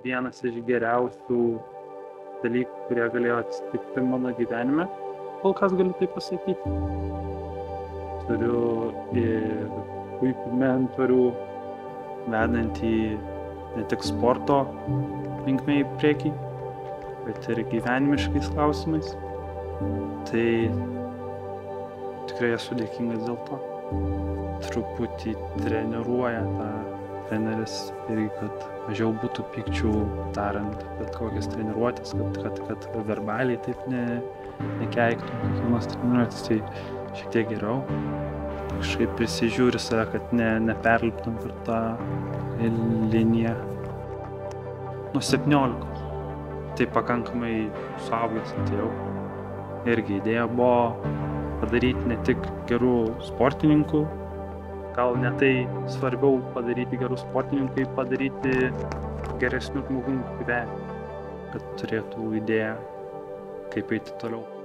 vienas iš geriausių dalykų, kurie galėjo atsitikti mano gyvenime. Kol kas galiu tai pasakyti. Turiu ir puikų mentorių, vedantį ne tik sporto linkme į priekį, bet ir gyvenimiškais klausimais. Tai tikrai esu dėkingas dėl to. Truputį treniruoja tą treneris irgi, kad mažiau būtų pykčių darant bet kokias treniruotės, kad verbaliai taip nekeiktų kiekvienos treniruotės, tai šiek tiek geriau. Kažkaip prisižiūri save, kad neperliptum per tą liniją. Nuo 17. Tai pakankamai suaugęs atėjau. Irgi idėja buvo padaryti ne tik gerų sportininkų, gal ne tai svarbiau padaryti gerų sportininkų, kaip padaryti geresnių žmogų gyvenimą, kad turėtų idėją, kaip eiti toliau.